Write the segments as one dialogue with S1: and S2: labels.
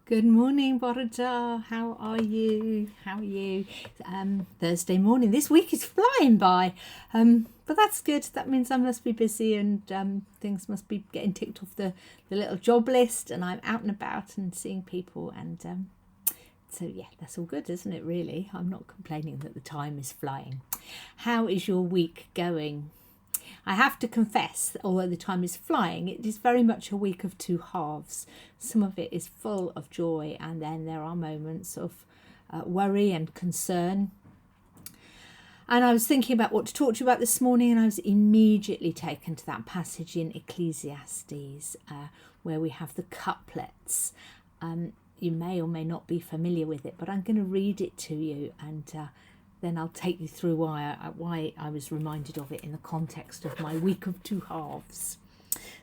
S1: Good morning, Borja. How are you? How are you? Thursday morning. This week is flying by, but that's good. That means I must be busy and things must be getting ticked off the little job list, and I'm out and about and seeing people, and so yeah, that's all good, isn't it? Really, I'm not complaining that the time is flying. How is your week going? I have to confess that although the time is flying, it is very much a week of two halves. Some of it is full of joy, and then there are moments of worry and concern. And I was thinking about what to talk to you about this morning, and I was immediately taken to that passage in Ecclesiastes where we have the couplets. You may or may not be familiar with it, but I'm going to read it to you, and then I'll take you through why I was reminded of it in the context of my week of two halves.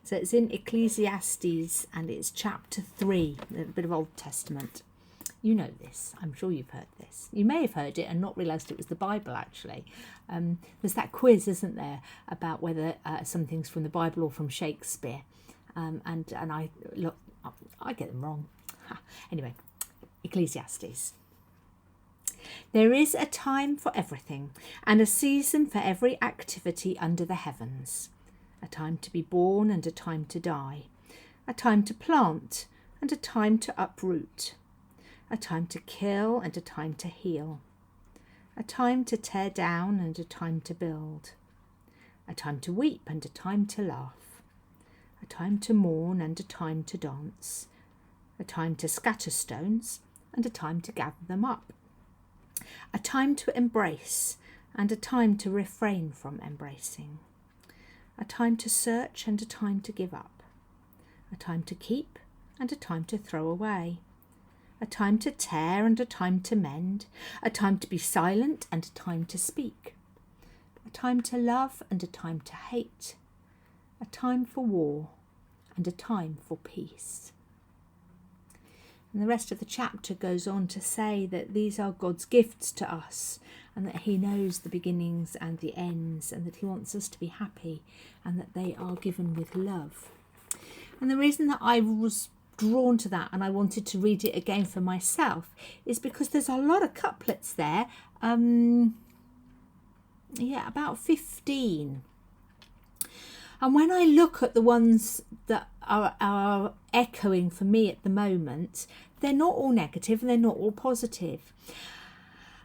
S1: So it's in Ecclesiastes, and it's chapter 3, a bit of Old Testament. You know this. I'm sure you've heard this. You may have heard it and not realised it was the Bible, actually. There's that quiz, isn't there, about whether something's from the Bible or from Shakespeare. And I get them wrong. Anyway, Ecclesiastes. There is a time for everything, and a season for every activity under the heavens. A time to be born and a time to die. A time to plant and a time to uproot. A time to kill and a time to heal. A time to tear down and a time to build. A time to weep and a time to laugh. A time to mourn and a time to dance. A time to scatter stones and a time to gather them up. A time to embrace and a time to refrain from embracing. A time to search and a time to give up. A time to keep and a time to throw away. A time to tear and a time to mend. A time to be silent and a time to speak. A time to love and a time to hate. A time for war and a time for peace. And the rest of the chapter goes on to say that these are God's gifts to us, and that he knows the beginnings and the ends, and that he wants us to be happy, and that they are given with love. And the reason that I was drawn to that and I wanted to read it again for myself is because there's a lot of couplets there. About 15. And when I look at the ones that are echoing for me at the moment, they're not all negative and they're not all positive.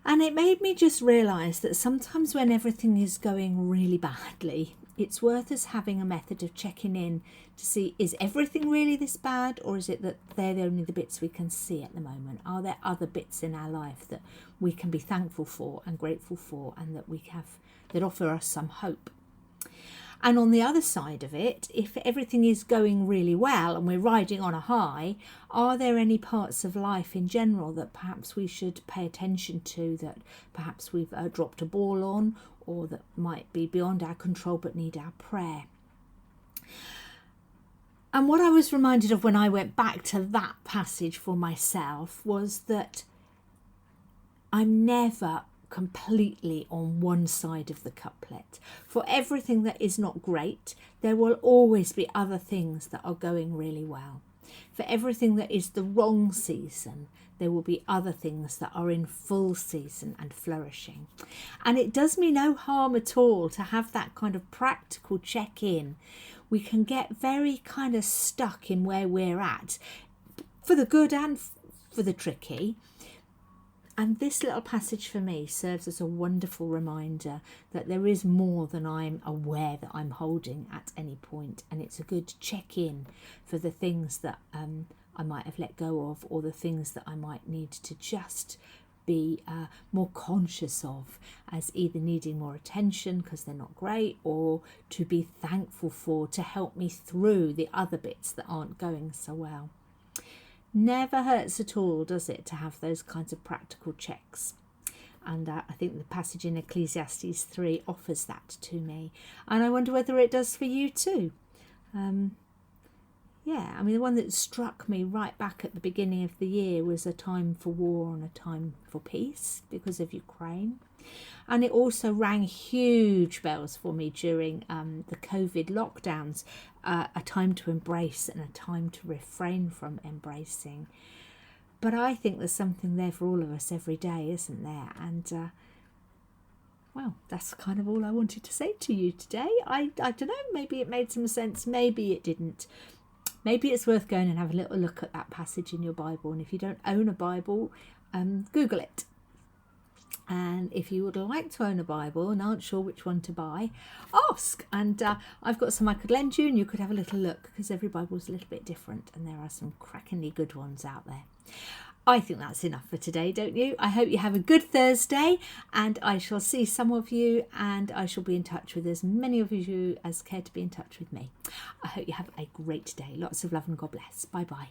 S1: And it made me just realise that sometimes when everything is going really badly, it's worth us having a method of checking in to see, is everything really this bad, or is it that they're only the bits we can see at the moment? Are there other bits in our life that we can be thankful for and grateful for, and that we have that offer us some hope? And on the other side of it, if everything is going really well and we're riding on a high, are there any parts of life in general that perhaps we should pay attention to, that perhaps we've dropped a ball on, or that might be beyond our control but need our prayer? And what I was reminded of when I went back to that passage for myself was that I'm never completely on one side of the couplet. For everything that is not great, there will always be other things that are going really well. For everything that is the wrong season, there will be other things that are in full season and flourishing. And it does me no harm at all to have that kind of practical check-in. We can get very kind of stuck in where we're at, for the good and for the tricky. And this little passage for me serves as a wonderful reminder that there is more than I'm aware that I'm holding at any point. And it's a good check-in for the things that I might have let go of, or the things that I might need to just be more conscious of as either needing more attention because they're not great, or to be thankful for to help me through the other bits that aren't going so well. Never hurts at all, does it, to have those kinds of practical checks? And I think the passage in Ecclesiastes 3 offers that to me. And I wonder whether it does for you too. The one that struck me right back at the beginning of the year was a time for war and a time for peace because of Ukraine. And it also rang huge bells for me during the COVID lockdowns, a time to embrace and a time to refrain from embracing. But I think there's something there for all of us every day, isn't there? And well, that's kind of all I wanted to say to you today. I don't know, maybe it made some sense, maybe it didn't. Maybe it's worth going and have a little look at that passage in your Bible. And if you don't own a Bible, Google it. And if you would like to own a Bible and aren't sure which one to buy, ask. And I've got some I could lend you, and you could have a little look, because every Bible's a little bit different and there are some crackingly good ones out there. I think that's enough for today, don't you? I hope you have a good Thursday, and I shall see some of you, and I shall be in touch with as many of you as care to be in touch with me. I hope you have a great day. Lots of love and God bless. Bye bye.